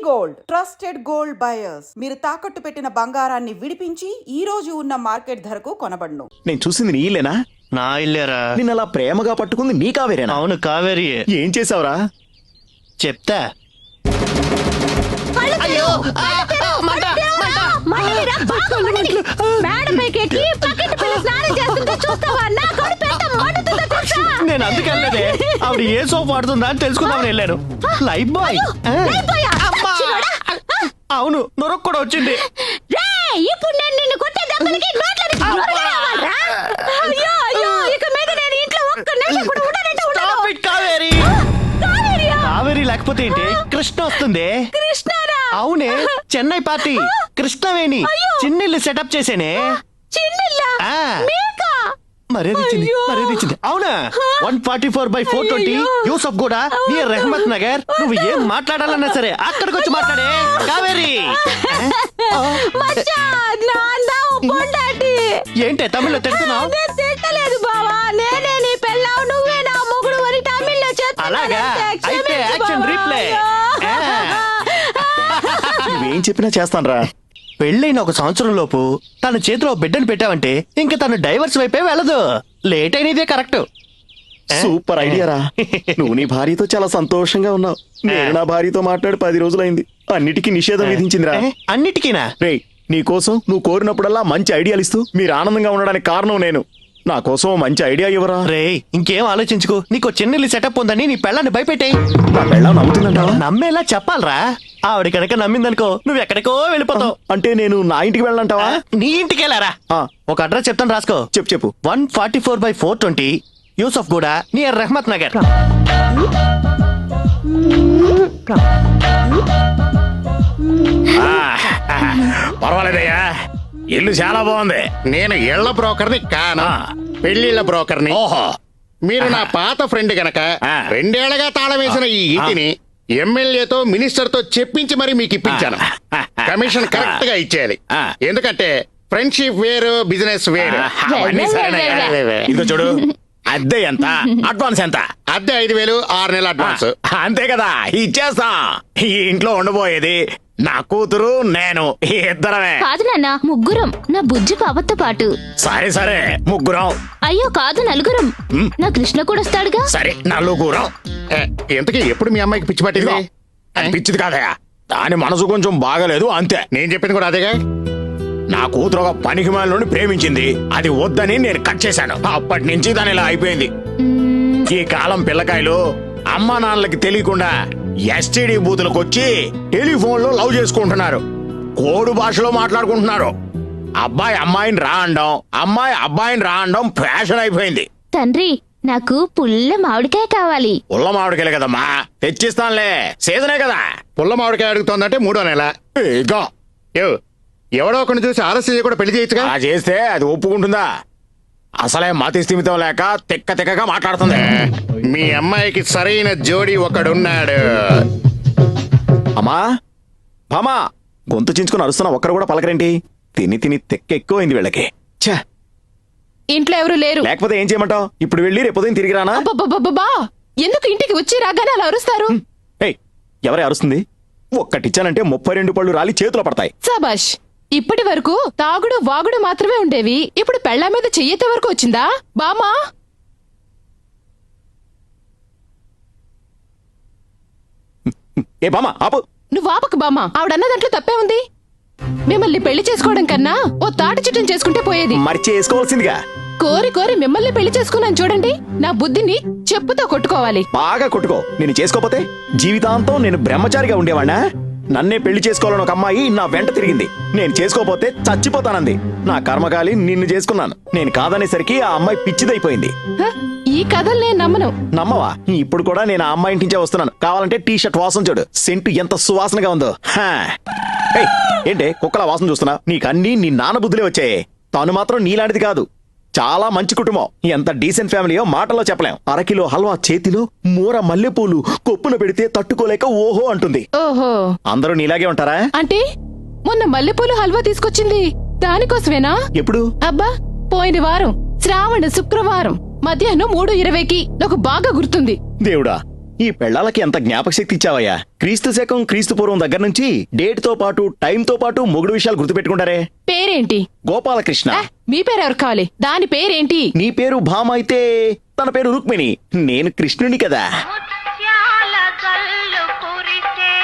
Gold trusted gold buyers. మీరు తాకట్టు పెట్టిన బంగారాన్ని విడిపించి ఈ రోజు ఉన్న మార్కెట్ ధరకు కొనబడును. నేను చూసింది నీ ఇల్లేనా? నా ఇల్లేరా. నిన్న అలా ప్రేమగా పట్టుకుంది నీ కావేరేనా? అవును కావేరి. ఏం చేసావురా? చెప్తా. నేను అందుకెళ్ళలేదే, ఆవిడ ఏ సోప్ వాడుతుందా అని తెలుసుకుందామని వెళ్ళాను. Lifebuoy. అవును, నొరక్ కూడా వచ్చింది. ఇప్పుడు నేను నిన్ను కొట్టే దెబ్బలకి కావేరి లేకపోతే ఏంటి? కృష్ణ వస్తుంది. అవునే, చెన్నై పార్టీ కృష్ణవేణి చిన్నిల్లు సెటప్ చేసేనే. మరేదిచ్చింది. అవునా? 144/420 యూసఫ్ కూడా నియర్ రెహమత్ నగర్. నువ్వు ఏం మాట్లాడాలన్నా సరే అక్కడికి వచ్చి మాట్లాడే కావేరి. ఏంటే తమిళ్లో తిడుతున్నావు? తిట్టలేదు బావా, నేనే నీ పెళ్ళావు, నువ్వే నా మొగుడు అని తమిళ్లో చెప్తున్నా. అలాగా? అయితే యాక్షన్ రీప్లే. నువ్వేం చెప్పినా చేస్తానురా. పెళ్ళైన 1 సంవత్సరం లోపు తన చేతిలో బిడ్డను పెట్టావంటే ఇంక తను డైవర్స్ వైపే వెళ్ళదు. లేట్ అయినదే కరెక్ట్. సూపర్ ఐడియా రా. నువ్వు నీ భార్యతో చాలా సంతోషంగా ఉన్నావు. నేను నా భార్యతో మాట్లాడి 10 రోజులైంది. అన్నిటికీ నిషేధం విధించిందిరా. అన్నిటికీనా? రే, నీ కోసం నువ్వు కోరినప్పుడల్లా మంచి ఐడియాలు ఇస్తూ మీరు ఆనందంగా ఉండడానికి కారణం నేను. నా కోసం మంచి ఐడియా ఇవ్వరా? రే, ఇంకేం ఆలోచించుకో. నీకు చెన్నెల్లి సెటప్ ఉందని నీ పెళ్ళాన్ని భయపెట్టాయి. నా పెళ్ళాం నమ్ముతుందంటావా? నమ్మేలా చెప్పాలరా. ఆవిడ కనుక నమ్మిందనుకో నువ్వు ఎక్కడికో వెళ్ళిపోతావు. అంటే నేను నా ఇంటికి వెళ్ళంటావా? నీ ఇంటికి వెళ్ళారా? ఒక అడ్రస్ చెప్తాను, రాసుకో. చెప్పు. 144/420 యూసఫ్ గూడ నియర్ రెహమత్ నగర్. పర్వాలేదయ్యా, ఇల్లు చాలా బాగుంది. నేను ఇళ్ల బ్రోకర్ని కాను, పెళ్లిళ్ల బ్రోకర్ని. ఓహో, మీరు నా పాత ఫ్రెండ్ గనక 2 ఏళ్లగా తాళం వేసిన ఈ ఇంటిని ఎమ్మెల్యేతో మినిస్టర్ తో చెప్పించి మరి మీకు ఇప్పించాను. కమిషన్ కరెక్ట్ గా ఇచ్చేయాలి. ఎందుకంటే ఫ్రెండ్షిప్ వేరు, బిజినెస్ వేరు. ఇదిగో చూడు, అద్దె ఎంత, అడ్వాన్స్ ఎంత? అద్దె 5,000, 6 నెలల అడ్వాన్స్. అంతే కదా, ఇచ్చేస్తాం. ఈ ఇంట్లో ఉండబోయేది నా కూతురు, నేను, ఇద్దరమే. కాదు నాన్న, ముగ్గురం. నా బుజ్జి పాపతో పాటు. సరే ముగ్గురం. అయ్యో కాదు, నలుగురం. నా కృష్ణ కూడా వస్తాడుగా. సరే, నలుగురం. ఇంతకీ ఎప్పుడు మీ అమ్మాయికి పిచ్చి పట్టింది? అది పిచ్చిది కాదయా, దాని మనసు కొంచెం బాగలేదు అంతే. నేను చెప్పింది కూడా అదేగా. నా కూతురు ఒక పనికి మాలినోడిని ప్రేమించింది. అది వద్దని నేను కట్ చేశాను. అప్పటి నుంచి దాని ఇలా అయిపోయింది. ఈ కాలం పిల్లకాయలు అమ్మా నాన్నలకి తెలియకుండా ఎస్టీడీ బూతులకు వచ్చి టెలిఫోన్ లో లవ్ చేసుకుంటున్నారు. కోడు భాషలో మాట్లాడుకుంటున్నారు. అబ్బాయి అమ్మాయిని రా అనడం, అమ్మాయి అబ్బాయిని రా అనడం ఫ్యాషన్ అయిపోయింది. తండ్రి, నాకు పుల్ల మామిడికాయ కావాలి. పుల్ల మామిడికాయలే కదమ్మా, తెచ్చిస్తానులే. సీజనే కదా. పుల్ల మామిడికాయ అడుగుతోందంటే 3వ నెల. ఇగో ఎవడో ఒకరిని చూసి ఆలస్యం కూడా పెళ్లి చేయొచ్చుగా. ఆ చేస్తే అది ఒప్పుకుంటుందా? అసలే మతి స్థిమితం లేక తిక్కగా మాట్లాడుతుంది. మీ అమ్మాయికి సరైన జోడి ఒకడున్నాడు. అమ్మా బామా, గొంతు చించుకుని అరుస్తున్నా, ఒక్కరు కూడా పలకరేంటి? తిని తిక్క ఎక్కువైంది వీళ్ళకి. ఛే, ఇంట్లో ఎవరు లేరు. లేకపోతే ఏం చేయమంటావు? ఇప్పుడు వెళ్ళి రేపు ఉదయం తిరిగి రానా? అబ్బబ్బబ్బబ్బా, ఎందుకు ఇంటికి వచ్చి రాగానే అలా అరుస్తారు? ఏయ్, ఎవరే అరుస్తుంది? ఒక్కటిచ్చానంటే 32 పళ్ళు రాలి చేతిలో పడతాయి. సబాష్. ఇప్పటి వరకు తాగుడు వాగుడు మాత్రమే ఉండేవి, ఇప్పుడు పెళ్ళా మీద చెయ్యెత్తే వరకు వచ్చిందా బామా? ఏ బామా ఆపు. నువ్వు ఆపకు బామా, ఆవిడన్న దాంట్లో తప్పే ఉంది. మిమ్మల్ని పెళ్లి చేసుకోవడం కన్నా ఓ తాటి చిట్టం చేసుకుంటే పోయేది. మరి చేసుకోవాల్సిందిగా. కోరి మిమ్మల్ని పెళ్లి చేసుకున్నాను చూడండి. నా బుద్ధిని చెప్పుతో కొట్టుకోవాలి. బాగా కొట్టుకో. నేను చేసుకోపోతే జీవితాంతం నేను బ్రహ్మచారిగా ఉండేవాణ్ణా? నన్నే పెళ్లి చేసుకోవాలని ఒక అమ్మాయి నా వెంట తిరిగింది. నేను చేసుకోపోతే చచ్చిపోతానంది. నా కర్మకాలి నిన్ను చేసుకున్నాను. నేను కాదనేసరికి ఆ అమ్మాయి పిచ్చిదైపోయింది. ఈ కథలు నేను నమ్మను. నమ్మవా? ఇప్పుడు కూడా నేను ఆ అమ్మాయి ఇంటించే వస్తున్నాను. కావాలంటే టీ షర్ట్ వాసన చూడు, సెంటు ఎంత సువాసనగా ఉందో. ఏంటే కుక్కల వాసన చూస్తున్నా? నీకన్నీ నీ నాన్న బుద్ధులే వచ్చాయి. తాను మాత్రం నీలాంటిది కాదు. చాలా మంచి కుటుంబం. ఎంత డీసెంట్ ఫ్యామిలీయో మాటల్లో చెప్పలేం. 1 కిలో హల్వా చేతిలో, మూర మల్లెపూలు కొప్పున పెడితే తట్టుకోలేక ఓహో అంటుంది. ఓహో, అందరూ నీలాగే ఉంటారా? అంటే మొన్న మల్లెపూలు హల్వా తీసుకొచ్చింది దానికోసమేనా? ఎప్పుడు? అబ్బా, పోయిన వారం శ్రావణ శుక్రవారం మధ్యాహ్నం 3:20కి. నాకు బాగా గుర్తుంది. దేవుడా, ఈ పెళ్ళాలకి ఎంత జ్ఞాపక శక్తి ఇచ్చావయ్యా. క్రీస్తు శకం క్రీస్తు పూర్వం దగ్గర నుంచి డేట్ తో పాటు టైం తో పాటు మొగుడు విషయాలు గుర్తుపెట్టుకుంటారే. పేరేంటి? గోపాలకృష్ణ. మీ పేరు ఎవరు కావాలి? దాని పేరేంటి? నీ పేరు భామ అయితే తన పేరు రుక్మిణి. నేను కృష్ణుని కదా. ముత్యాల జల్లు కురిసే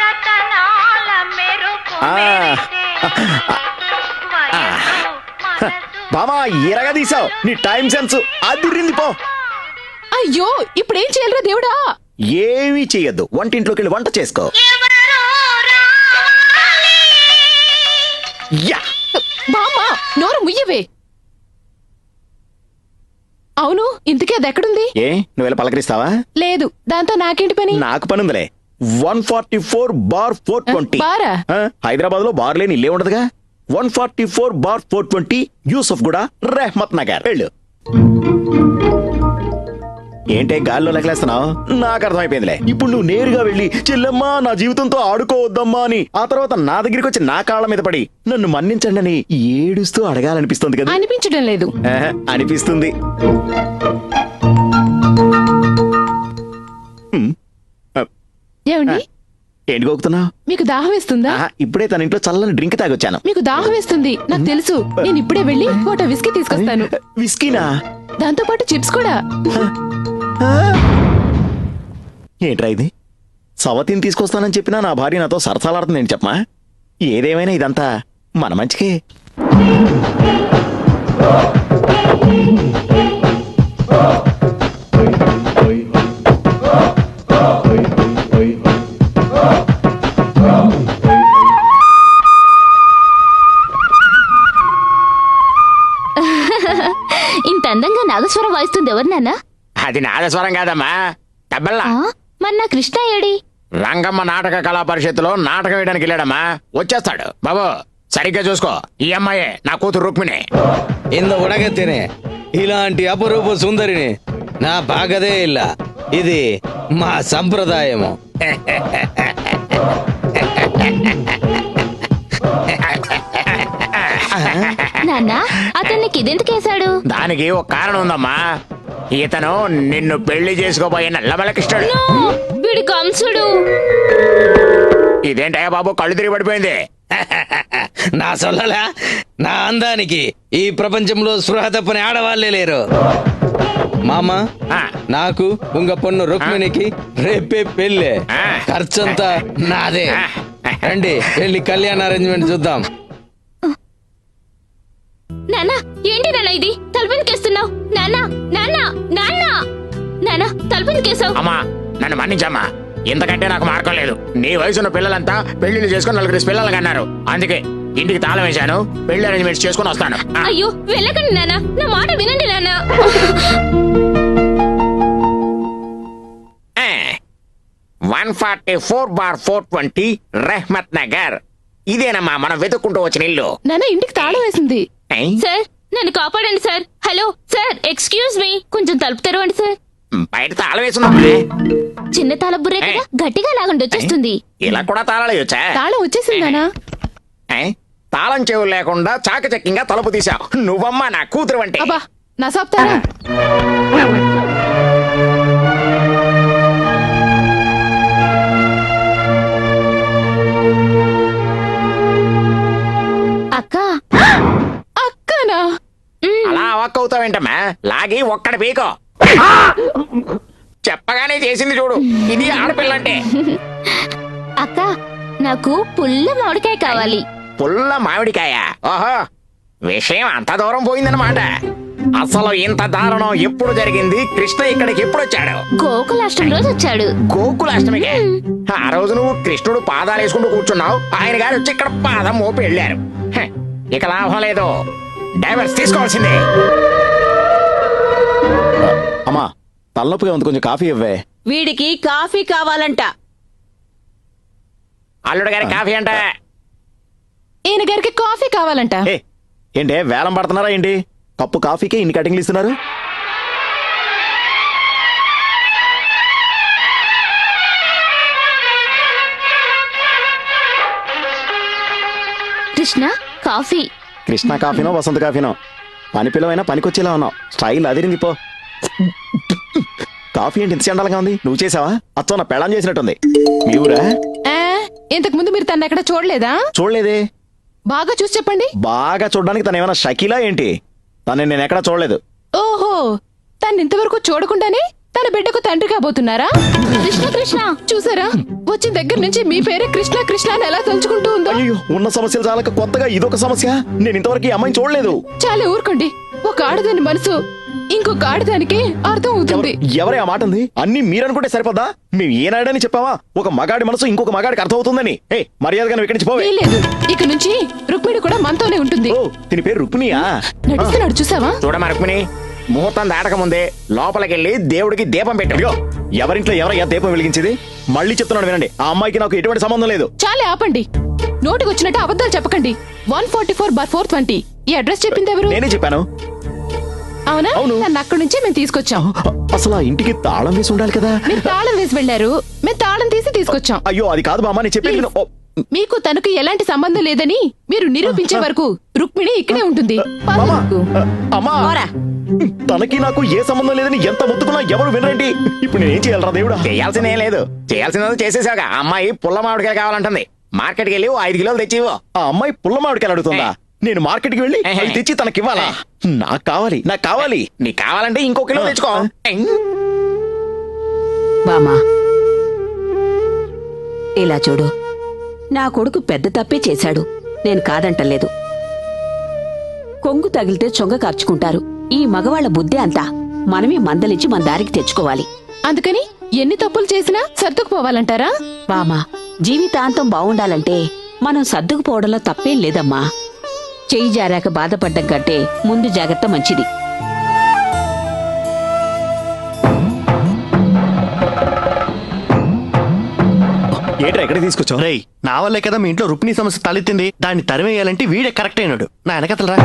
రతనాల మెరుపు ఆ. మెరిసే వయసు మనసు భామ ఎరగా తీసావు. నీ టైం సెన్స్ అదిరింది పో. అయ్యో ఇప్పుడేం చేయాలరా దేవుడా? ఏమీ చెయ్యొద్దు. వంటింట్లోకి వెళ్ళి వంట చేసుకో. ఎవరో రావాలి. యా. బామ్మ నోరు ముయ్యవే. అవును ఇంతకీ అది ఎక్కడుంది? ఏ నువ్వు వెళ్ళి పలకరిస్తావా? లేదు, దాంతో నాకేంటి పని? నాకు పనుందిలే. 144/420. బారా? హైదరాబాద్ లో బార్ లేని ఇల్లే ఉండదుగా. 144/420 యూసఫ్ గూడ, రెహమత్ నగర్. వెళ్ళు. ఏంటే గాల్లో లెక్కలేస్తున్నావు? నాకు అర్థమైపోయిందిలే. ఇప్పుడు నువ్వు నేరుగా వెళ్ళి చెల్లెమ్మా నా జీవితంతో ఆడుకోవద్దమ్మా అని, ఆ తర్వాత నా దగ్గరికి వచ్చి నా కాళ్ళ మీద పడి నన్ను మన్నించండి అని ఏడుస్తూ అడగాలనిపిస్తుంది కదా. అనిపించడం లేదు. అనిపిస్తుంది. ఏమండి ఏంటి గోకుతున్నావు? మీకు దాహం వేస్తుందా? ఇప్పుడే తన ఇంట్లో చల్లని డ్రింక్ తాగొచ్చాను. మీకు దాహం వేస్తుంది నాకు తెలుసు. నేను ఇప్పుడే వెళ్ళి కోట విస్కీ తీసుకొస్తాను. విస్కీనా? దాంతో పాటు చిప్స్ కూడా. ఏంట్రా ఇది? సవతిని తీసుకొస్తానని చెప్పినా నా భార్య నాతో సరసాలాడుతుంది ఏంటి చెప్పమా? ఏదేమైనా ఇదంతా మన మంచికే. ఇంత అందంగా నాగస్వరం వాయిస్తుంది ఎవరు నాన్న? అది నాదస్వరం కాదమ్మా, తబెల్లా. మరి నా కృష్ణ ఏడి? రంగమ్మ నాటక కళా పరిషత్తులో నాటకం వేయడానికి వెళ్ళాడమ్మా. వచ్చేస్తాడు. బాబు సరిగ్గా చూసుకో. ఈ అమ్మాయే నా కూతురు రుక్మిణి. ಇಂದ ಒಡಗತ್ತೇನೆ ఇలాంటి అపరూప సుందరిని నా బాగదే ಇಲ್ಲ. ఇది మా సంప్రదాయము. నాన్న అతన్ని ఇదెందుకేశాడు? దానికి ఒక కారణం ఉందమ్మా. ఇతను నిన్ను పెళ్లి చేసుకోబోయే నల్లమలకిష్టాడు. వీడి కంసుడు. ఇదేంటయ్యా బాబు కళ్ళు తిరిగి పడిపోయింది? నా సొల్లలా నా అందానికి ఈ ప్రపంచంలో స్పృహ తప్పని ఆడవాళ్లే లేరు. మామ ఆ. నాకు ఉంగ పొన్ను రుక్మిణికి రేపే పెళ్ళే. ఆ. ఖర్చంతా నాదే. ఆ. రండి వెళ్ళి కళ్యాణ అరేంజ్మెంట్ చూద్దాం. నాన్న ఏంటి నాన్న ఇది? తలుపునికేస్తున్నావు నాన్న? నాన్న నాన్న నాన్న తలుపునికేసావు. అమ్మా నన్ను మన్నించమ్మా. ఇంతకంటే నాకు మార్గం లేదు. నీ వయసున్న పిల్లలంతా పెళ్లిళ్ళు చేసుకుని 4 పిల్లలు కన్నారు. అందుకే ఇంటికి తాళం వేశాను. పెళ్లి అరేంజ్మెంట్స్ చేసుకుని వస్తాను. ఆ. అయ్యో వెళ్ళకండి నాన్న, నా మాట వినండి నాన్న. 144/420 రెహమత్ నగర్. ఇదేనమ్మా మనం వెతుక్కుంటూ వచ్చిన ఇల్లు. నాన్న ఇంటికి తాళం వేసింది. ఏయ్, సార్ నన్ను కాపాడండి sir. Hello sir, excuse me, కొంచెం తలుపు తెరవండి సార్. బయట తాళం వేసున్నామా? చిన్న తాళం బుర్రే కదా, గట్టిగా లాగండి వచ్చేస్తుంది. ఇలా కూడా తాళాలు వేయొచ్చా? తాళం వచ్చేసింది నాన్న. ఏయ్, తాళం చెవులు లేకుండా చాకచక్యంగా తలుపు తీసావు. నువ్వమ్మా నా కూతురు అంటే. అబ్బా నా సాప్తారా? అక్క అక్కనా? అలా అవక్కవుతావేంటమ్మా? లాగి ఒక్కడ పీకో. చెప్పగానే చేసింది చూడు. ఇది ఆడపిల్లంటే. అక్క నాకు పుల్ల మామిడికాయ కావాలి. పుల్ల మామిడికాయ? ఓహో, విషయం అంత దూరం పోయిందన్నమాట. అసలు ఇంత దారుణం ఎప్పుడు జరిగింది? కృష్ణ ఇక్కడికి ఎప్పుడు వచ్చాడు? గోకులాష్టమి రోజు వచ్చాడు. గోకులాష్టమికే? ఆ రోజు నువ్వు కృష్ణుడు పాదాలు వేసుకుంటూ కూర్చున్నావు. ఆయన గారు వచ్చి ఇక్కడ పాదం మోపి వెళ్ళారు. హ, ఇక లాభం లేదు. డైవర్స్ తీసుకోవాల్సిందే. అమ్మా తలనొప్పిగా ఉంది, కొంచెం కాఫీ ఇవ్వే. వీడికి కాఫీ కావాలంట. అల్లుడు గారి కాఫీ అంట. ఈయన గారికి కాఫీ కావాలంట. ఏ, ఏంటే వేలం పడుతున్నారా ఏంటి? కప్పు కాఫీకే ఇన్ని కటింగ్లు ఇస్తున్నారు. కృష్ణ కాఫీ. కృష్ణ కాఫీనో వసంత కాఫీనో పని పిల్లవైనా పనికొచ్చేలా ఉన్నావు. స్టైల్ అదిరింది పో. కాఫీ ఏంటి ఇంత చండాలంగా ఉంది? నువ్వు చేసావా? అచ్చో నా పెళ్ళం చేసినట్టుంది. మీ ఊరా? ఇంతకు ముందు మీరు తన ఎక్కడ చూడలేదా? చూడలేదే. బాగా చూసి చెప్పండి. బాగా చూడడానికి తను ఏమైనా షకీలా ఏంటి? తను నేను ఎక్కడా చూడలేదు. ఓహో, తను ఇంతవరకు చూడకుండానే తన బిడ్డకు తండ్రి కాబోతున్నారా? కృష్ణ కృష్ణ చూసారా, వచ్చిన దగ్గర నుంచి మీ పేరే కృష్ణ కృష్ణ అని ఎలా తలుచుకుంటూ ఉందో. అయ్యో, ఉన్న సమస్యలు చాలక కొత్తగా ఇదొక సమస్య. నేను ఇంతవరకు ఈ అమ్మాయిని చూడలేదు. చాలా ఊరుకోండి. ఒక ఆడదాని మనసు ఇంకొక ఆడదానికి అర్థం అవుతుంది. ఎవరే ఆ మాట ఉంది? అన్ని మీరనుకుంటే సరిపోద్దా? మేము ఏనాడని చెప్పావా ఒక మగాడి మనసు ఇంకొక మగాడికి అర్థం అవుతుందని? ఏ మర్యాదగా నువ్వు ఇక్కడి నుంచి పోవే. లేదు, ఇక నుంచి రుక్మిణి కూడా మనతోనే ఉంటుంది. ఓ, దీని పేరు రుక్మిణియా? నడుస్తున్నాడు చూసావా? చూడమా రుక్మిణి, ముహూర్తం దాటక ముందే లోపలికెళ్ళి దేవుడికి దీపం పెట్టు. ఎవరింట్లో ఎవరయ్యా దీపం వెలిగించేది? మళ్ళీ చెప్తున్నాడు వినండి, ఆ అమ్మాయికి నాకు ఎటువంటి సంబంధం లేదు. చాలే ఆపండి. నోటికి వచ్చినట్టు అబద్ధాలు చెప్పకండి. 144/420 ఈ అడ్రస్ చెప్పింది ఎవరు? నేనే చెప్పాను. అవునా? అవును. నన్ను అక్కడి నుంచే మేము తీసుకొచ్చాం. అసలు ఆ ఇంటికి తాళం వేసి ఉండాలి కదా. మీరు తాళం వేసి వెళ్లారు, మేము తాళం తీసి తీసుకొచ్చాం. అయ్యో, అది కాదు బామ్మ, నేను చెప్పేది విను. ఓ, మీకు తనకు ఎలాంటి సంబంధం లేదని మీరు నిరూపించే వరకు రుక్మిణి ఇక్కడే ఉంటుంది. పద మామ, రుక్కు. అమ్మా, పోరా. తనకి నాకు ఏ సంబంధం లేదని ఎంత మొత్తుకున్నా ఎవరు వినరండి. ఇప్పుడు నేనేం చేయాలరా దేవుడా? చేయాల్సిందే లేదు, చేయాల్సిందో చేసేసాక. అమ్మాయి పుల్ల మామిడికాయ కావాలంటుంది. మార్కెట్కి వెళ్ళి 5 కిలోలు తెచ్చివో. ఆ అమ్మాయి పుల్ల మామిడికాయలు అడుగుతుందా? నేను మార్కెట్కి వెళ్ళి అవి తెచ్చి తనకి ఇవ్వాలా? నాకు కావాలి, నాకు కావాలి. నీకు కావాలంటే ఇంకో కిలో తెచ్చుకో. బామా, ఇలా చూడు, నా కొడుకు పెద్ద తప్పే చేశాడు, నేను కాదంటలేదు. కొంగు తగిలితే చొంగ కార్చుకుంటారు. ఈ మగవాళ్ల బుద్ధి అంతా మనమే మందలించి మన దారికి తెచ్చుకోవాలి. అందుకని ఎన్ని తప్పులు చేసినా సర్దుకుపోవాలంటారా? బామా, జీవితాంతం బావుండాలంటే మనం సర్దుకుపోవడంలో తప్పేం లేదమ్మా. చెయ్యి జారాక బాధపడ్డం కంటే ముందు జాగ్రత్త మంచిది. ఏంట్రా ఎక్కడ తీసుకొచ్చావు? రేయ్, నా వల్లే కదా మీ ఇంట్లో రుక్మిణి సమస్య తలెత్తింది. దాన్ని తరిమేయాలంటే వీడే కరెక్ట్ అయినాడు. నా వెనకతలరా.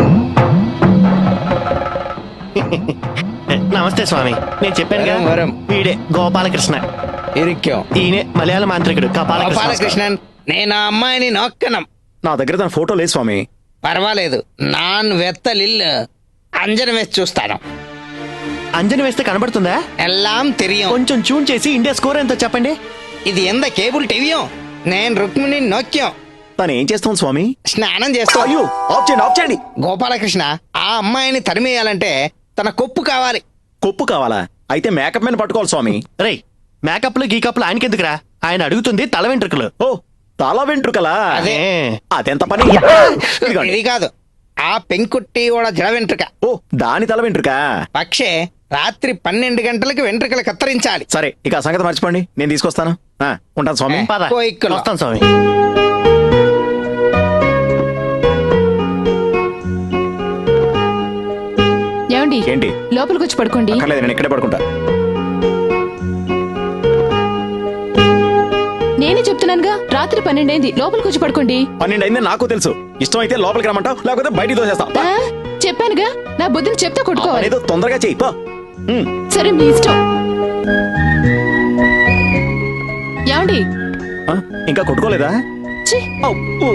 నమస్తే స్వామి, నేను చెప్పాను కదా, వరం. వీడే గోపాలకృష్ణ. ఇరిక్కాం. ఈయనే మలయాళ మాంత్రికుడు కపాలకృష్ణ. గోపాలకృష్ణన్, నేను ఆ అమ్మాయిని నొక్కనం. నా దగ్గర తన ఫోటో లేదు స్వామి. పర్వాలేదు, నాన్ వెత్తలిల్లు అంజనం వేసి చూస్తాను. అంజని వేస్తే కనబడుతుందా? ఎల్లాం తెలియం. కొంచెం ట్యూన్ చేసి ఇండియా స్కోర్ ఎంతో చెప్పండి. ఇది ఎంత కేబుల్ టీవీయో. నేను రుక్మిణి నొక్కాం. తను ఏం చేస్తాం స్వామి? స్నానం చేస్తా. అయ్యో, ఆఫ్ చేయండి, ఆఫ్ చేయండి. గోపాలకృష్ణ, ఆ అమ్మాయిని తరిమేయాలంటే తన కొప్పు కావాలి. కొప్పు కావాలా? అయితే మేకప్ మ్యాన్ పట్టుకోవాలి స్వామి. రేయ్, మేకప్లు గీకప్లు ఆయనకెందుకురా? ఆయన అడుగుతుంది తల వెంట్రుకలు. ఓ, తల వెంట్రుకలా? అదే. అదెంత పని? ఇదిగోండి. ఇది కాదు, ఆ పెంకుట్టి కూడా జడ వెంట్రుక. ఓ, దాని తల వెంట్రుక. పక్షే రాత్రి 12 గంటలకు వెంట్రుకలు కత్తిరించాలి. సరే, ఇక ఆ సంగతి మర్చిపోండి, నేను తీసుకొస్తాను. ఉంటాను స్వామి. పద, కోయిక్కులో. వస్తాను స్వామి. ఏమండి, ఏంటి? లోపలికి వచ్చి పడుకోండి. అక్కర్లేదు, నేను ఇక్కడే పడుకుంటా. నేనే చెప్తున్నానుగా, రాత్రి 12 అయింది, లోపలికి వచ్చి పడుకోండి. 12 అయింది నాకు తెలుసు. ఇష్టమైతే లోపలికి రమ్మంటావు, లేకపోతే బయటికి దోసేస్తా. ఆ, చెప్పానుగా, నా బుద్ధిని చెప్తా కొట్టుకోవాలి. ఏదో తొందరగా చెయ్యి పో. సరే, మీ ఇష్టం. ఏమండి, ఇంకా కొట్టుకోలేదా? ఛీ, అబ్బో.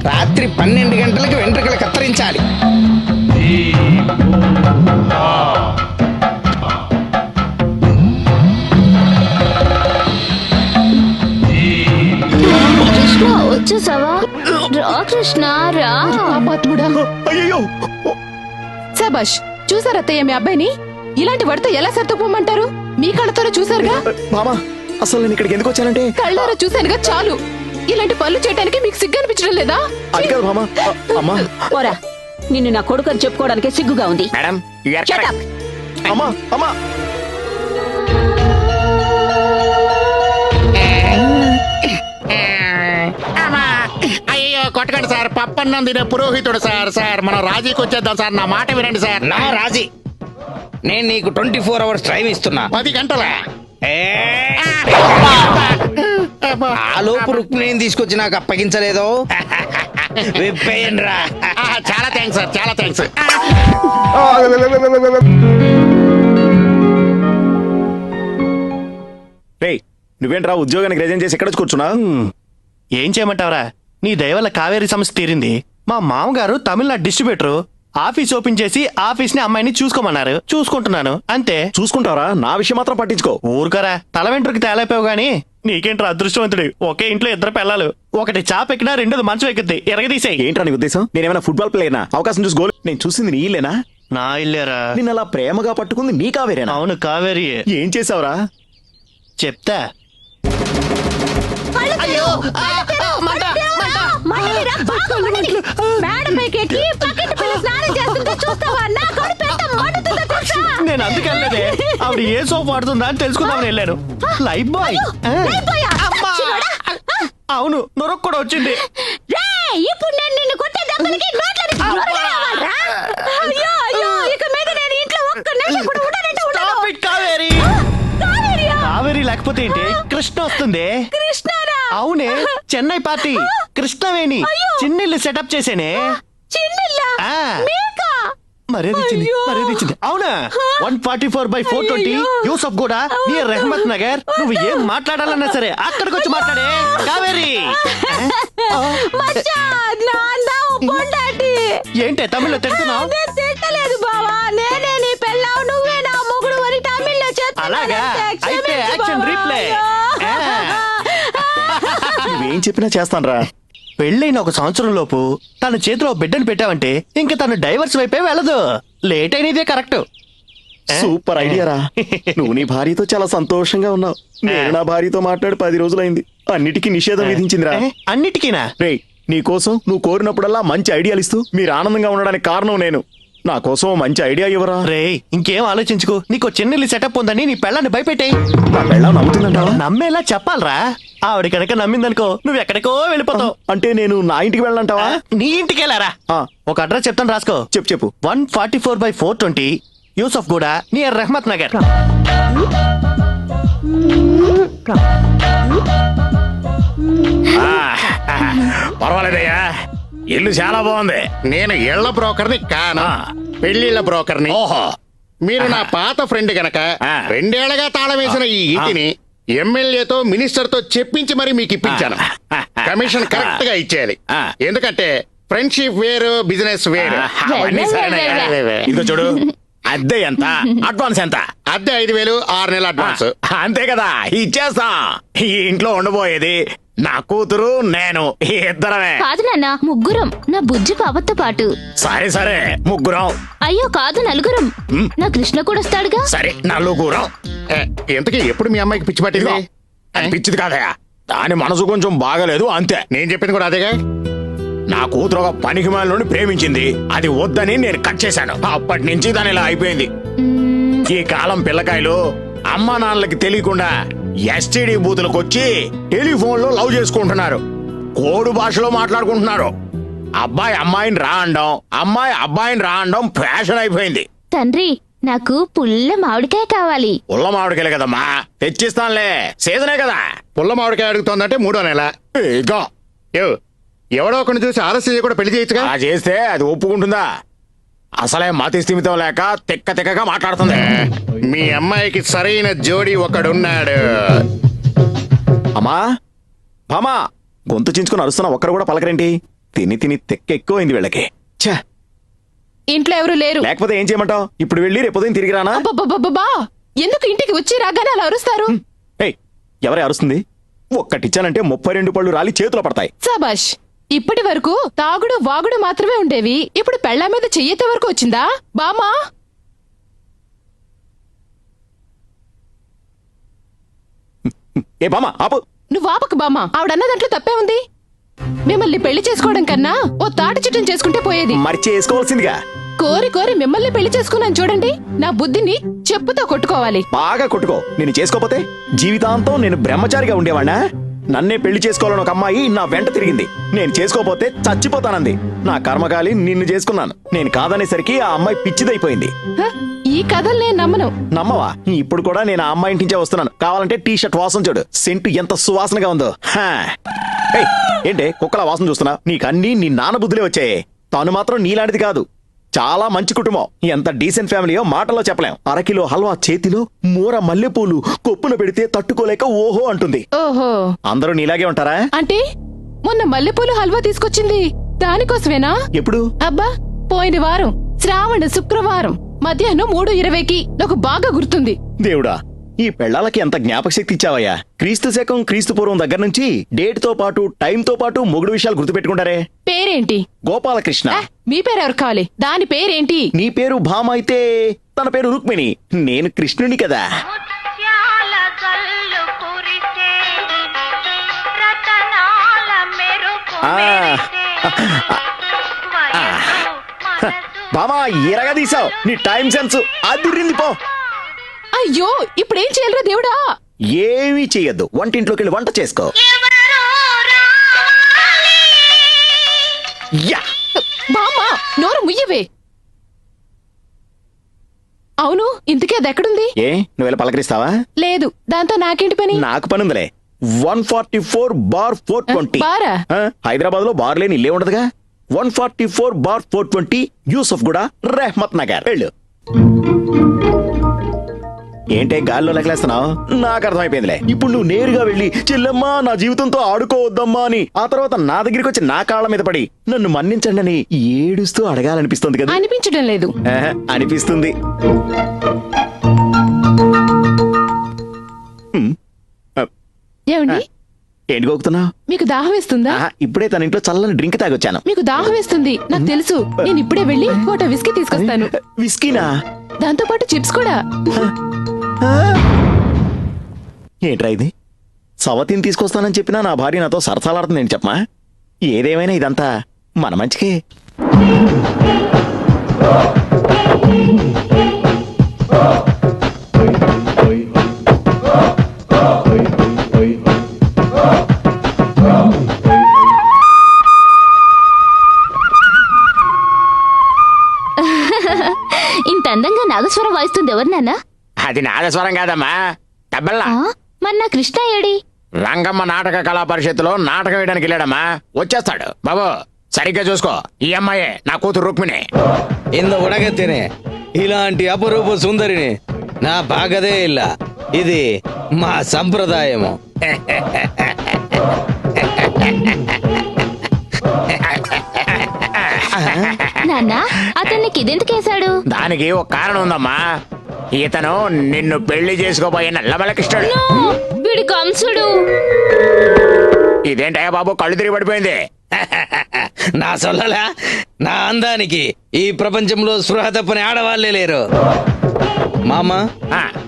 రాత్రి 12 గంటలకు వెంట్రుకలు కత్తిరించాలి. కృష్ణ వచ్చేసావా? రా కృష్ణ రా. పాపాత్ముడా. అయ్యో, శబాష్, చూసారా అత్తయ్య మీ అబ్బాయిని? ఇలాంటి వాడితో ఎలా సర్దుకోమంటారు? మీ కళ్ళతోనే చూసారుగా. మామా, అసలు నేను ఇక్కడికి ఎందుకు వచ్చానంటే? కళ్ళారా చూశానుగా, చాలు. ఇలాంటి పనులు చేయడానికి మీకు సిగ్గు అనిపించడం లేదా? అది కాదు మామా. అమ్మా, పోరా, నిన్ను నా కొడుకు అని చెప్పుకోవడానికే సిగ్గుగా ఉంది. Madam, you are Shut correct. up. అమ్మా, అమ్మా. కొట్టకండి సార్. పప్పన్నం తినే పురోహితుడు సార్ మనం రాజీకి వచ్చేద్దాం సార్. నా మాట వినండి సార్. నా రాజీ, నేను నీకు 24 hours టైం ఇస్తున్నా. 10 గంటల ఆ లోపు రుక్మిణిని తీసుకొచ్చి నాకు అప్పగించలేదో విప్పేయండి రా. చాలా థ్యాంక్స్ సార్, చాలా థ్యాంక్స్. రేయ్, నువ్వేంట్రా ఉద్యోగానికి రిజైన్ చేసి ఎక్కడ కూర్చున్నా? ఏం చేయమంటావరా, నీ దయవల్ల కావేరీ సమస్య తీరింది. మా మామగారు తమిళనాడు డిస్ట్రిబ్యూటర్ ఆఫీస్ ఓపెన్ చేసి ఆఫీస్ ని అమ్మాయిని చూసుకోమన్నారు. చూసుకుంటున్నాను అంతే. చూసుకుంటావరా, నా విషయం మాత్రం పట్టించుకో. ఊరుకరా, తల వెంట్రుకి తేలైపోయావు గాని నీకేంట్రా అదృష్టవంతుడు. ఒకే ఇంట్లో 2 పిల్లలు, ఒకటి చాప ఎక్కినా 2ది మంచం ఎక్కుద్ది. ఎరగదీసాయి. ఏంట్రా నీ ఉద్దేశం? నేనేమైనా ఫుట్బాల్ ప్లేయర్నా? అవకాశం చూసి గోల్. నేను చూసింది నీ ఇల్లేనా? నా ఇల్లేరా. నిన్న అలా ప్రేమగా పట్టుకుంది నీ కావేరేనా? అవును కావేరి. ఏం చేసావురా? చెప్తా. నేను అందుకెళ్ళలేదే, ఆవిడ ఏ సోప్ వాడుతుందా అని తెలుసుకుందామని వెళ్ళాను. Lifebuoy. అవును, నొరొక్క కూడా వచ్చింది. ఇప్పుడు నేను నిన్ను కొట్టే దెబ్బలకి నోట్లని రావాలరా? అయ్యో అయ్యో, ఇక మీద నేను ఇంట్లో ఒక్క నిమిషం కూడా ఉండనంటే ఉండను. Stop it, Kaveri. కావేరియా? కావేరి లేకపోతే ఏంటి, కృష్ణ వస్తుంది. కృష్ణారా? అవునే, చెన్నై పార్టీ కృష్ణవేణి చిన్నిల్లు సెటప్ చేసేనే. చిన్నిల్లా? ఆ. మీకా? మరేదిచ్చింది, అయ్యో. మరేదిచ్చింది. అవునా? 144/420 యూసఫ్ కూడా నియర్ రెహమత్ నగర్. నువ్వు ఏం మాట్లాడాలన్నా సరే అక్కడికి వచ్చి మాట్లాడే కావేరి. మచ్చా, నాందా పొండాటి. ఏంటే తమిళ్లో తిడుతున్నావు? నేను తిట్టలేదు బావా, నేనే నీ పెళ్ళావు, నువ్వే నా మొగుడు అని తమిళ్లో చెప్తున్నాను. అలాగా? అయితే యాక్షన్ రీప్లే. నువ్వేం చెప్పినా చేస్తానురా. పెళ్ళైన 1 సంవత్సరం లోపు తన చేతిలో బిడ్డను పెట్టావంటే ఇంకా తను డైవర్స్ వైపే వెళ్ళదు. లేట్ అయినదే కరెక్ట్. సూపర్ ఐడియా రా. నువ్వు నీ భార్యతో చాలా సంతోషంగా ఉన్నావు. నేను నా భార్యతో మాట్లాడి 10 రోజులైంది. అన్నిటికీ నిషేధం విధించిందిరా. అన్నిటికీనా? రేయ్, నీ కోసం నువ్వు కోరినప్పుడల్లా మంచి ఐడియాలు ఇస్తూ మీరు ఆనందంగా ఉండడానికి కారణం నేను. నా కోసం మంచి ఐడియా ఇవ్వరా? రే, ఇంకేం ఆలోచించుకో. నీకు చిన్నెల్లి సెటప్ ఉందని నీ పెళ్ళాన్ని భయపెట్టాయి. నా పెళ్ళాం నమ్ముతుందంటావా? నమ్మేలా చెప్పాలరా. ఆవిడ కనుక నమ్మిందనుకో నువ్వు ఎక్కడికో వెళ్ళిపోతావు. అంటే నేను నా ఇంటికి వెళ్ళంటావా? నీ ఇంటికి వెళ్ళారా? ఆ. ఒక అడ్రస్ చెప్తాను, రాసుకో. చెప్పు. 144/420 యూసఫ్ కూడా నియర్ రెహమత్ నగర్. పర్వాలేదయ్యా, ఇల్లు చాలా బాగుంది. నేను ఇళ్ల బ్రోకర్ని కాను, పెళ్లిళ్ళ బ్రోకర్ని. ఓహో, మీరు నా పాత ఫ్రెండ్ గనక 2 ఏళ్లగా తాళం వేసిన ఈ ఇంటిని ఎమ్మెల్యేతో మినిస్టర్ తో చెప్పించి మరి మీకు ఇప్పించాను. కమిషన్ కరెక్ట్ గా ఇచ్చేయాలి. ఎందుకంటే ఫ్రెండ్షిప్ వేరు, బిజినెస్ వేరు. అవన్నీ సరేనయ్యా. ఇదిగో చూడు, అద్దె ఎంత, అడ్వాన్స్ ఎంత? అద్దె 5,000, 6 నెలల అడ్వాన్స్. అంతే కదా, ఇచ్చేస్తాం. ఈ ఇంట్లో ఉండబోయేది నా కూతురు, నేను, ఇద్దరమే. కాదు నాన్న, ముగ్గురం, నా బుజ్జి పాపతో పాటు. సరే ముగ్గురం. అయ్యో కాదు, నలుగురం. నా కృష్ణ కూడా వస్తాడుగా. సరే, నలుగురం. ఎంతకీ ఎప్పుడు మీ అమ్మాయికి పిచ్చి పట్టింది? అది పిచ్చిది కాదయ్యా, దాని మనసు కొంచెం బాగలేదు అంతే. నేను చెప్పింది కూడా అదేగా. నా కూతురు ఒక పనికిమాలినోడిని ప్రేమించింది. అది వద్దని నేను కట్ చేశాను. అప్పటి నుంచి దాని ఇలా అయిపోయింది. ఈ కాలం పిల్లకాయలు అమ్మా నాన్నలకి తెలియకుండా ఎస్టీడీ బూతులకు వచ్చి టెలిఫోన్ లో లవ్ చేసుకుంటున్నారు. కోడు భాషలో మాట్లాడుకుంటున్నారు. అబ్బాయి అమ్మాయిని రా అనడం, అమ్మాయి అబ్బాయిని రా అనడం ఫ్యాషన్ అయిపోయింది. తండ్రి, నాకు పుల్ల మామిడికాయ కావాలి. పుల్ల మామిడికాయలే కదమ్మా, తెచ్చిస్తానులే, సీజనే కదా. పుల్ల మామిడికాయ అడుగుతోందంటే 3వ నెల. ఇగో ఎవడో ఒకరిని చూసి ఆలస్యం కూడా పెళ్లి చేయొచ్చుగా. ఆ చేస్తే అది ఒప్పుకుంటుందా? అసలే మతి స్థిమితం లేక తిక్కగా మాట్లాడుతుంది. మీ అమ్మాయికి సరైన జోడి ఒకడున్నాడు. అమ్మా బామా, గొంతు చించుకుని అరుస్తున్నా, ఒక్కరు కూడా పలకరేంటి? తిని తెక్క ఎక్కువైంది వీళ్ళకి. ఛే, ఇంట్లో ఎవరు లేరు. లేకపోతే ఏం చేయమంటావు? ఇప్పుడు వెళ్ళి రేపు ఉదయం తిరిగి రానా? అబ్బబ్బబ్బబ్బా! ఎందుకు ఇంటికి వచ్చి రాగానే అలా అరుస్తారు? ఏయ్, ఎవరే అరుస్తుంది? ఒక్కటిచ్చానంటే 32 పళ్ళు రాలి చేతిలో పడతాయి. సబాష్! ఇప్పటి వరకు తాగుడు వాగుడు మాత్రమే ఉండేవి, ఇప్పుడు పెళ్ళ మీద చెయ్యెత్తే వరకు వచ్చిందా బామా? ఏ బామా ఆపు. నువ్వు ఆపకు బామా, ఆవిడన్న దాంట్లో తప్పే ఉంది. మిమ్మల్ని పెళ్లి చేసుకోవడం కన్నా ఓ తాటి చిట్టం చేసుకుంటే పోయేది. మరి చేసుకోవాల్సిందిగా. కోరి మిమ్మల్ని పెళ్లి చేసుకున్నాను చూడండి, నా బుద్ధిని చెప్పుతో కొట్టుకోవాలి. బాగా కొట్టుకో. నేను చేసుకోపోతే జీవితాంతం నేను బ్రహ్మచారిగా ఉండేవాణ్ణా? నన్నే పెళ్లి చేసుకోవాలని ఒక అమ్మాయి నా వెంట తిరిగింది. నేను చేసుకోపోతే చచ్చిపోతానంది. నా కర్మకాలి నిన్ను చేసుకున్నాను. నేను కాదనేసరికి ఆ అమ్మాయి పిచ్చిదైపోయింది. హ, ఈ కథలు నేను నమ్మను. నమ్మవా? ఇప్పుడు కూడా నేను ఆ అమ్మాయి ఇంటించే వస్తున్నాను. కావాలంటే టీ షర్ట్ వాసన చూడు. సెంటు ఎంత సువాసనగా ఉందో. హా. ఏయ్, ఏంటే కుక్కల వాసన చూస్తున్నా? నీకన్నీ నీ నాన్న బుద్ధులే వచ్చాయి. తాను మాత్రం నీలాంటిది కాదు. చాలా మంచి కుటుంబం. ఎంత డీసెంట్ ఫ్యామిలీయో మాటల్లో చెప్పలేం. అరకిలో హల్వా చేతిలో, మూర మల్లెపూలు కొప్పున పెడితే తట్టుకోలేక ఓహో అంటుంది. ఓహో, అందరూ నీలాగే ఉంటారా? అంటే మొన్న మల్లెపూలు హల్వా తీసుకొచ్చింది దానికోసమేనా? ఎప్పుడు? అబ్బా, పోయిన వారం శ్రావణ శుక్రవారం మధ్యాహ్నం 3:20కి నాకు బాగా గుర్తుంది. దేవుడా, ఈ పెళ్ళాలకి ఎంత జ్ఞాపక శక్తి ఇచ్చావయ్యా. క్రీస్తు శకం క్రీస్తు పూర్వం దగ్గర నుంచి డేట్ తో పాటు టైం తో పాటు మొగుడు విషయాలు గుర్తుపెట్టుకుంటారే. పేరేంటి? గోపాలకృష్ణ. మీ పేరెవరు కావాలి? దాని పేరేంటి? నీ పేరు భామ అయితే తన పేరు రుక్మిణి. నేను కృష్ణుని కదా. ముత్యాల జల్లు కురిసే రతనాల మెరుపు ఆ. మెరిసే వయసు మనసు భామ, ఎరగదీసావు. నీ టైం సెన్స్ అదిరింది పో. అయ్యో, ఇప్పుడేం చేయాలరా దేవుడా? ఏమీ చెయ్యొద్దు. వంటింట్లోకి వెళ్ళి వంట చేసుకో. ఎవరో రావాలి యా. బామ్మా, నోరు ముయ్యవే. అవును, ఇంతకీ అది ఎక్కడుంది? ఏ, నువ్వు వెళ్ళి పలకరిస్తావా? లేదు, దాంతో నాకేంటి పని? నాకు పనుందిలే. 144/420. బారా? హైదరాబాద్ లో బార్ లేని ఇల్లే ఉండదుగా. 144/420 యూసఫ్ గూడ, రెహ్మత్ నగర్. వెళ్ళు. ఏంటే గాల్లో లెక్కలేస్తున్నావు? నాకు అర్థమైపోయిందిలే. ఇప్పుడు నువ్వు నేరుగా వెళ్ళి చెల్లెమ్మా నా జీవితంతో ఆడుకోవద్దమ్మా అని, ఆ తర్వాత నా దగ్గరికి వచ్చి నా కాళ్ళ మీద పడి నన్ను మన్నించండి అని ఏడుస్తూ అడగాలనిపిస్తుంది కదా. అనిపించడం లేదు. అనిపిస్తుంది. ఏమండి, ఏంటి గోకుతున్నావు? మీకు దాహం వేస్తుందా? ఇప్పుడే తన ఇంట్లో చల్లని డ్రింక్ తాగొచ్చాను. మీకు దాహం వేస్తుంది నాకు తెలుసు. నేను ఇప్పుడే వెళ్ళి ఫోటో విస్కీ తీసుకొస్తాను. విస్కీనా? దాంతో పాటు చిప్స్ కూడా. ఏంట్రా ఇది? సవతిని తీసుకొస్తానని చెప్పినా నా భార్య నాతో సరసాలాడుతుంది ఏంటి చెప్పమా? ఏదేమైనా ఇదంతా మన మంచికే. ఇంత అందంగా నాగస్వరం వాయిస్తుంది ఎవరు నాన్న? అది నాదస్వరం కాదమ్మా, తబలా. మరి నా కృష్ణ ఏడి? రంగమ్మ నాటక కళా పరిషత్తులో నాటకం వేయడానికి వెళ్ళాడమ్మా. వచ్చేస్తాడు. బాబు సరిగ్గా చూసుకో. ఈ అమ్మాయే నా కూతురు రుక్మిణి. ఇంద ఉడగత్తేనే ఇలాంటి అపరూప సుందరిని నా బాగదే ఇల్ల. ఇది మా సంప్రదాయము. నాన్న, అతన్ని కిదెందుకేశాడు? దానికి ఒక కారణం ఉందమ్మా. ఇతను నిన్ను పెళ్లి చేసుకోబోయే నల్లమలకిష్టాడు. వీడి కంసుడు. ఇదేంటయ్యా బాబు, కళ్ళు తిరిగి పడిపోయింది. నా సొల్లలా, నా అందానికి ఈ ప్రపంచంలో స్పృహ తప్పని ఆడవాళ్లే లేరు. మామ,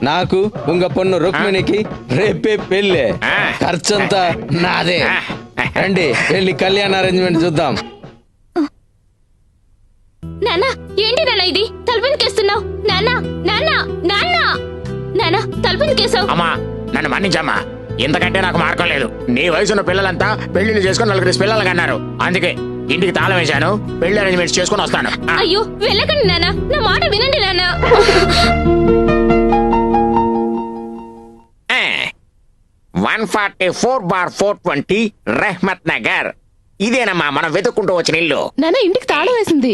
నాకు ఉంగ పొన్ను రుక్మిణికి రేపే పెళ్ళే. ఖర్చంతా నాదే. రండి వెళ్ళి కళ్యాణ అరేంజ్మెంట్ చూద్దాం. నాన్న, ఏంటి నాన్న ఇది? తలుపునికేస్తున్నావు? నాన్న, నాన్న, నాన్న, నాన్న, తలుపునికేసావు. అమ్మా, నన్ను మన్నించమ్మా. ఇంతకంటే నాకు మార్గం లేదు. నీ వయసున్న పిల్లలంతా పెళ్లిళ్ళు చేసుకుని 4 పిల్లలు కన్నారు. అందుకే ఇంటికి తాళం వేశాను. పెళ్లి అరేంజ్మెంట్స్ చేసుకుని వస్తాను. అయ్యో, వెళ్ళకండి నాన్న, నా మాట వినండి నాన్న. 144/420 రెహ్మత్ నగర్. ఇదేనమ్మా మనం వెతుక్కుంటూ వచ్చిన ఇల్లు. నాన్న, ఇంటికి తాళం వేసింది.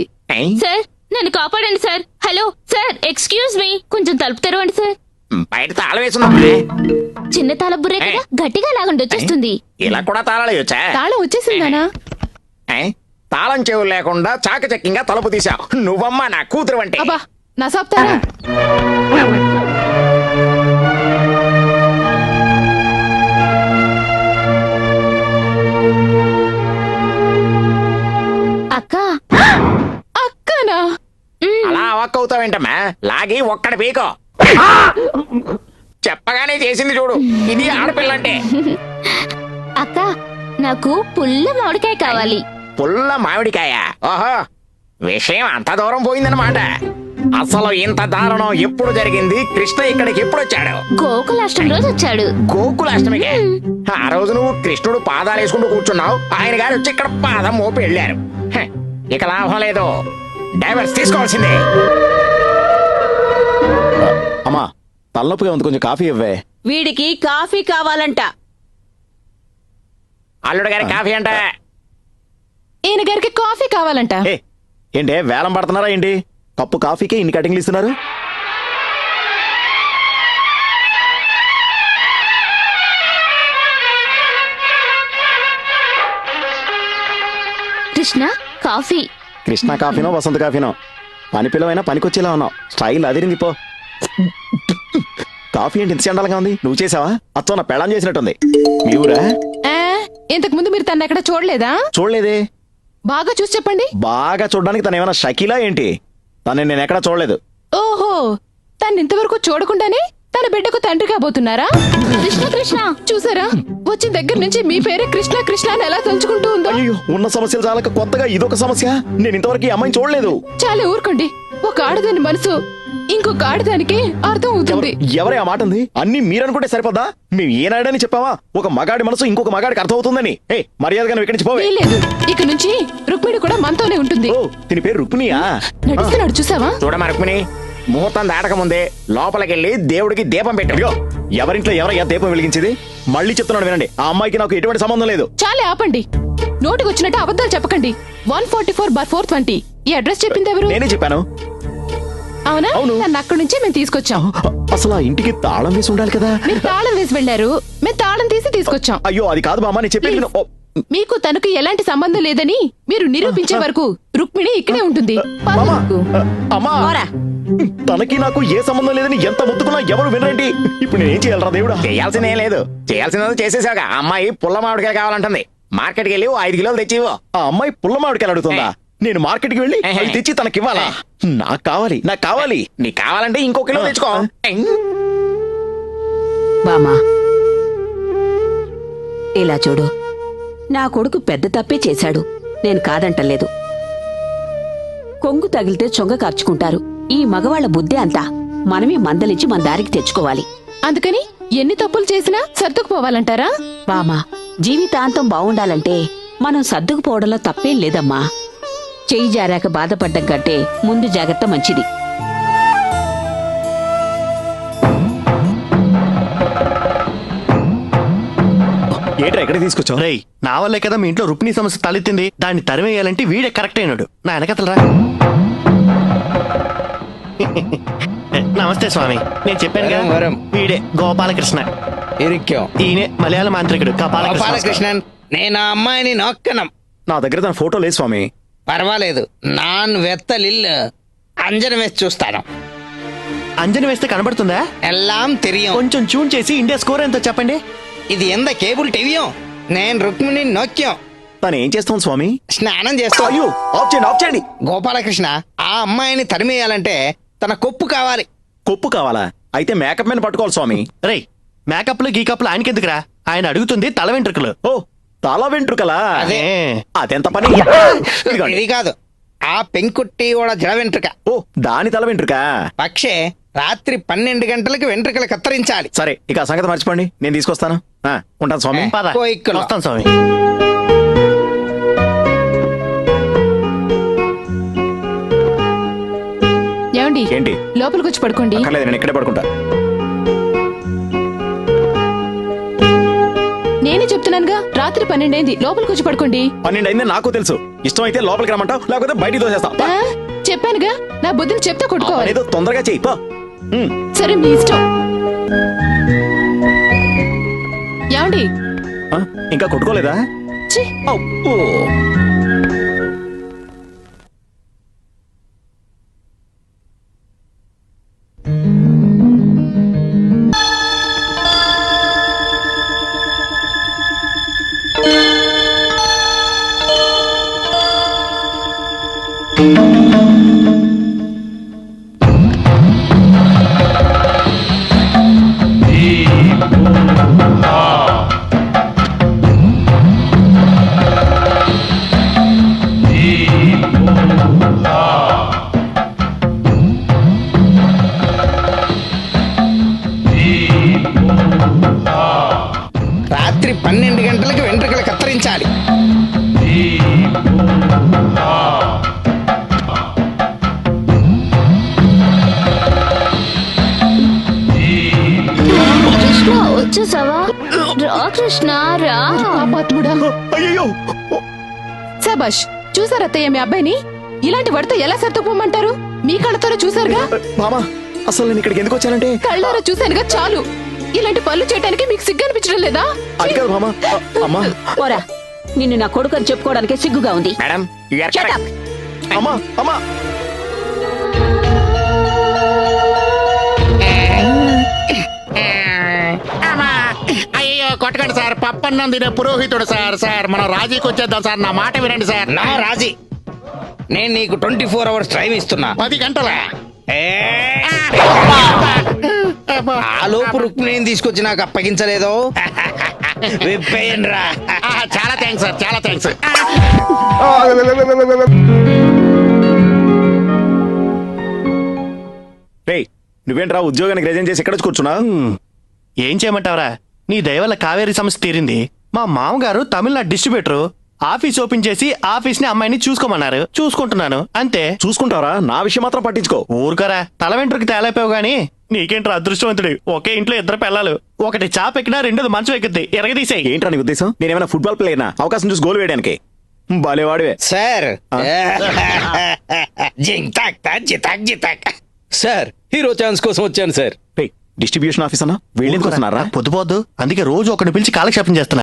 సార్, నన్ను కాపాడండి sir. Hello sir, excuse me, కొంచెం తలుపు తెరవండి సార్. బయట తాళం వేసుందా? చిన్న తాళ బుర్రే కదా, గట్టిగా లాగండి వచ్చేస్తుంది. ఇలా కూడా తాళాలు వేయొచ్చా? తాళం వచ్చేసింది నాన్న. తాళం చెవులు లేకుండా చాకచక్యంగా తలుపు తీసావు. నువ్వమ్మా నా కూతురు అంటే. అబ్బా, నా సాప్తారా? అక్క. అక్కనా? అలా అవాక్కవుతావేంటమ్మా? లాగి ఒక్కడ పీకో. చెప్పగానే చేసింది చూడు. ఇది ఆడపిల్ల అంటే. అక్క, నాకు పుల్ల మామిడికాయ కావాలి. పుల్ల మామిడికాయ? ఓహో, విషయం అంత దూరం పోయిందన్నమాట. అసలు ఇంత దారుణం ఎప్పుడు జరిగింది? కృష్ణ ఇక్కడికి ఎప్పుడు వచ్చాడు? గోకులాష్టమి రోజు వచ్చాడు. గోకులాష్టమికి. ఆ రోజు నువ్వు కృష్ణుడు పాదాలు వేసుకుంటూ కూర్చున్నావు, ఆయన గారు వచ్చి ఇక్కడ పాదం మోపి వెళ్ళారు. హ, ఇక లాభం లేదు, డైవర్స్ తీసుకోవాల్సిందే. అమ్మా తలనొప్పిగా ఉంది, కొంచెం కాఫీ ఇవ్వే. వీడికి కాఫీ కావాలంట. అల్లుడు గారి కాఫీ అంట. ఈయన గారికి కాఫీ కావాలంట. ఏ, ఏంటే వేలం పడుతున్నారా ఏంటి? కప్పు కాఫీకే ఇన్ని కటింగ్లు ఇస్తున్నారు. కృష్ణ కాఫీ. కృష్ణ కాఫీనో వసంత కాఫీనో, పని పిల్లవైనా పనికొచ్చేలా ఉన్నావు. స్టైల్ అదిరింది పో. కాఫీ ఏంటి ఇంత చండాలంగా ఉంది? నువ్వు చేసావా? అచ్చో నా పెళ్ళం చేసినట్టుంది. మీ ఊరా? ఇంతకు ముందు మీరు తన ఎక్కడ చూడలేదా? చూడలేదే. బాగా చూసి చెప్పండి. బాగా చూడడానికి తను ఏమైనా షకీలా ఏంటి? తను నేను ఎక్కడా చూడలేదు. ఓహో, తను ఇంతవరకు చూడకుండానే తన బిడ్డకు తండ్రి కాబోతున్నారా? కృష్ణ కృష్ణ చూసారా, వచ్చిన దగ్గర నుంచి మీ పేరే కృష్ణ కృష్ణ అని ఎలా తలుచుకుంటూ ఉందో. అయ్యో, ఉన్న సమస్యలు చాలక కొత్తగా ఇదొక సమస్య. నేను ఇంతవరకు ఈ అమ్మాయిని చూడలేదు. చాలా ఊరుకోండి. ఒక ఆడదాని మనసు ఇంకొక ఆడదానికి అర్థం అవుతుంది. ఎవరే ఆ మాట ఉంది? అన్ని మీరనుకుంటే సరిపోద్దా? మేము ఏనాడని చెప్పావా ఒక మగాడి మనసు ఇంకొక మగాడికి అర్థం అవుతుందని? ఏ మర్యాదగా నువ్వు ఇక్కడి నుంచి పోవే. లేదు, ఇక నుంచి రుక్మిణి కూడా మనతోనే ఉంటుంది. ఓ, దీని పేరు రుక్మిణియా? నడుస్తున్నాడు చూసావా? చూడమా రుక్మిణి, ముహూర్తం దాటక ముందే లోపలికెళ్ళి దేవుడికి దీపం పెట్టు. ఎవరింట్లో ఎవరయ్యా దీపం వెలిగించేది? మళ్ళీ చెప్తున్నాడు వినండి, ఆ అమ్మాయికి నాకు ఎటువంటి సంబంధం లేదు. చాలే ఆపండి. నోటికి వచ్చినట్టు అబద్ధాలు చెప్పకండి. 144/420 ఈ అడ్రస్ చెప్పింది ఎవరు? నేనే చెప్పాను. అవునా? అవును. నన్ను అక్కడి నుంచే మేము తీసుకొచ్చాం. అసలు ఆ ఇంటికి తాళం వేసి ఉండాలి కదా. మీరు తాళం వేసి వెళ్లారు, మేము తాళం తీసి తీసుకొచ్చాం. అయ్యో అది కాదు బామ్మ, నేను చెప్పేది విను. ఓ, మీకు తనకు ఎలాంటి సంబంధం లేదని మీరు నిరూపించే వరకు రుక్మిణి ఇక్కడే ఉంటుంది. పద మామ, రుక్కు. అమ్మా, పోరా. తనకి నాకు ఏ సంబంధం లేదని ఎంత మొత్తుకున్నా ఎవరు వినరేంటి? ఇప్పుడు నేనేం చేయాలరా దేవుడా? చేయాల్సిందేం లేదు, చేయాల్సింది చేసేసాక. అమ్మాయి పుల్ల మామిడికాయ కావాలంటుంది. మార్కెట్కి వెళ్ళి 5 కిలోలు తెచ్చివో. ఆ అమ్మాయి పుల్ల మామిడికాయలు అడుగుతుందా? నేను మార్కెట్కి వెళ్ళి అవి తెచ్చి తనకివ్వాలా? నాకు కావాలి, నాకు కావాలి. నీకు కావాలంటే ఇంకో కిలో తెచ్చుకో. బామా, ఇలా చూడు, నా కొడుకు పెద్ద తప్పే చేశాడు, నేను కాదంటలేదు. కొంగు తగిలితే చొంగ కార్చుకుంటారు. ఈ మగవాళ్ల బుద్ధి అంతా మనమే మందలించి మన దారికి తెచ్చుకోవాలి. అందుకని ఎన్ని తప్పులు చేసినా సర్దుకుపోవాలంటారా? బామా, జీవితాంతం బావుండాలంటే మనం సర్దుకుపోవడంలో తప్పేం లేదమ్మా. చెయ్యి జారాక బాధపడ్డం కంటే ముందు జాగ్రత్త మంచిది. ఏంట్రా ఎక్కడికి తీసుకొచ్చావు? రేయ్, నా వల్లే కదా మీ ఇంట్లో రుక్మిణి సమస్య తలెత్తింది. దాన్ని తరిమేయాలంటే వీడే కరెక్ట్ అయినాడు. నా వెనకతలరా. నమస్తే స్వామి, నేను చెప్పాను కదా, వరం. వీడే గోపాలకృష్ణ. ఇరిక్కాం. ఈయనే మలయాళ మాంత్రికుడు బాలకృష్ణన్. కపాలకృష్ణ. నేను ఆ అమ్మాయిని నొక్కనం. నా దగ్గర తన ఫోటో లేదు స్వామి. పర్వాలేదు, నాన్ వెత్తలిల్లు అంజనం వేసి చూస్తాను. అంజని వేస్తే కనబడుతుందా? ఎల్లాం తెలియం. కొంచెం ట్యూన్ చేసి ఇండియా స్కోర్ ఎంతో చెప్పండి. ఇది ఎంత కేబుల్ టీవీయో. నేను రుక్మిణి నొక్కాం. తను ఏం చేస్తాం స్వామి? స్నానం చేస్తా. అయ్యో, ఆఫ్ చేయండి, ఆఫ్ చేయండి. గోపాలకృష్ణ, ఆ అమ్మాయిని తరిమేయాలంటే తన కొప్పు కావాలి. కొప్పు కావాలా? అయితే మేకప్ మీద పట్టుకోవాలి స్వామి. రేయ్, మేకప్లు గీకప్లు ఆయనకెందుకురా? ఆయన అడుగుతుంది తల వెంట్రుకలు. ఓ, తల వెంట్రుకలా? అదే. అదెంత పని? ఇదిగోండి. ఇది కాదు, ఆ పెంకుట్టి కూడా జడ వెంట్రుక. ఓ, దాని తల వెంట్రుక. పక్షే రాత్రి 12 గంటలకు వెంట్రుకలు కత్తిరించాలి. సరే, ఇక ఆ సంగతి మర్చిపోండి, నేను తీసుకొస్తాను. ఉంటాను స్వామి. పద, కోయిక్కులో. వస్తాను స్వామి. ఏమండి, ఏంటి? లోపలికి వచ్చి పడుకోండి. అక్కర్లేదు, నేను ఇక్కడే పడుకుంటా. నేనే చెప్తున్నానుగా, రాత్రి 12 అయింది, లోపలికి వచ్చి పడుకోండి. 12 అయింది నాకు తెలుసు. ఇష్టం అయితే లోపలికి రమ్మంటావు, లేకపోతే బయటికి తోసేస్తా. ఆ, చెప్పానుగా, నా బుద్ధిని చెప్తే కొట్టుకోవాలి. ఏదో తొందరగా చెయ్యి పో. సరే, మీ ఇష్టం. ఏమండి, ఇంకా కొట్టుకోలేదా? ఛీ, అబ్బో. రా కృష్ణ రా. పాపాత్ముడా. అయ్యో శబాష్, చూసారా అత్తయ్య మీ అబ్బాయిని? ఇలాంటి వాడితో ఎలా సర్దుకోమంటారు? మీ కళ్ళతోనే చూసారుగా. మామా అసలు నేను ఇక్కడికి ఎందుకు వచ్చానంటే కళ్ళారా చూశానుగా చాలు. ఇలాంటి పనులు చేయడానికి మీకు సిగ్గు అనిపించడం లేదా? అది కాదు మామా. అమ్మా పోరా, నిన్ను నా కొడుకు అని చెప్పుకోవడానికే సిగ్గుగా ఉంది. Madam you are Shut correct. up. అమ్మా అమ్మా అమ్మా! అయ్యో కొట్టకండి సార్, పప్పన్నం తినే పురోహితుడు సార్. సార్ మనం రాజీకి వచ్చేద్దాం సార్, నా మాట వినండి సార్. నా రాజీ, నేను నీకు 24 అవర్స్ టైం ఇస్తున్నా. 10 గంటల ఏ, ఆ లోపు రుక్మిణిని తీసుకొచ్చి నాకు అప్పగించలేదో విప్పేయండి రా. చాలా థ్యాంక్స్ సార్, చాలా థ్యాంక్స్. రేయ్ నువ్వేంట్రా ఉద్యోగానికి రిజైన్ చేసి ఎక్కడ వచ్చి కూర్చున్నా? ఏం చేయమంటావరా? నీ దయ వల్ల కావేరీ సమస్య తీరింది. మా మామగారు తమిళనాడు డిస్ట్రిబ్యూటర్ ఆఫీస్ ఓపెన్ చేసి ఆఫీస్ ని అమ్మాయిని చూసుకోమన్నారు. చూసుకుంటున్నాను అంతే. చూసుకుంటావరా? నా విషయం మాత్రం పట్టించుకో. ఊరుకరా, తల వెంట్రుకి తేలైపోయావు గానీ నీకేంట్రా అదృష్టవంతుడు. ఒకే ఇంట్లో 2 పిల్లలు, ఒకటి చాప ఎక్కినా 2ది మంచం ఎక్కుద్ది. ఎరగదీసేయి. ఏంట్రా నీ ఉద్దేశం? నేనేమైనా ఫుట్బాల్ ప్లేయర్నా అవకాశం చూసి గోల్ వేయడానికి? బాలేవాడివే. సార్ సార్, హీరో ఛాన్స్ కోసం వచ్చాను సార్. డిస్ట్రిబ్యూషన్ ఆఫీస్ అన్నా వీళ్ళేం వస్తున్నారా? పొద్దుపోద్దు, అందుకే రోజు ఒకటి పిలిచి కాలక్షేపం చేస్తున్నా.